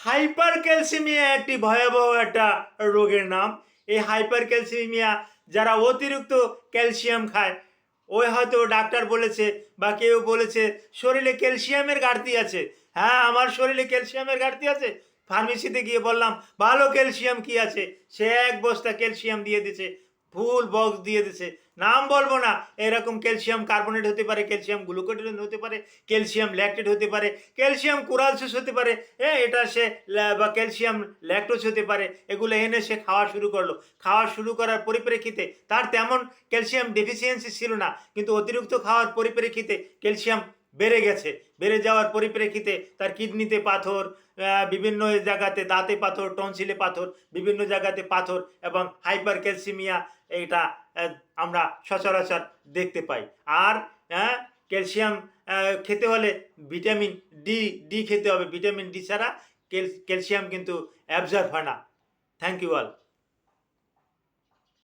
Hyper calcaemia একটি ভয়াবহ একটা রোগের নাম। এই হাইপার ক্যালসিমিয়া যারা অতিরিক্ত ক্যালসিয়াম খায়, ওই হয়তো ডাক্তার বলেছে বা কেউ বলেছে শরীরে ক্যালসিয়ামের ঘাটতি আছে। হ্যাঁ, আমার শরীরে ক্যালসিয়ামের ঘাটতি আছে। ফার্মেসিতে গিয়ে বললাম ভালো ক্যালসিয়াম কি আছে, সে এক বস্তা ক্যালসিয়াম দিয়ে দিছে, ফুল বক্স দিয়ে দিছে। নাম বলবো না, এরকম ক্যালসিয়াম কার্বনেট হতে পারে, ক্যালসিয়াম গ্লুকোনেট হতে পারে, ক্যালসিয়াম ল্যাকটেট হতে পারে, ক্যালসিয়াম কোরালসিস হতে পারে, হ্যাঁ এটা সে বা ক্যালসিয়াম ল্যাকটোজ হতে পারে। এগুলো এনে সে খাওয়া শুরু করলো। খাওয়া শুরু করার পরিপ্রেক্ষিতে তার তেমন ক্যালসিয়াম ডেফিসিয়েন্সি ছিল না, কিন্তু অতিরিক্ত খাওয়ার পরিপ্রেক্ষিতে ক্যালসিয়াম বেড়ে গেছে। বেড়ে যাওয়ার পরিপ্রেক্ষিতে তার কিডনিতে পাথর, বিভিন্ন জায়গাতে দাঁতে পাথর, টনসিলে পাথর, বিভিন্ন জায়গাতে পাথর এবং হাইপার ক্যালসিমিয়া, এটা আমরা সচরাচর দেখতে পাই। আর ক্যালসিয়াম খেতে হলে ভিটামিন ডি খেতে হবে। ভিটামিন ডি ছাড়া ক্যালসিয়াম কিন্তু অ্যাবজর্ব হয় না। Thank you all.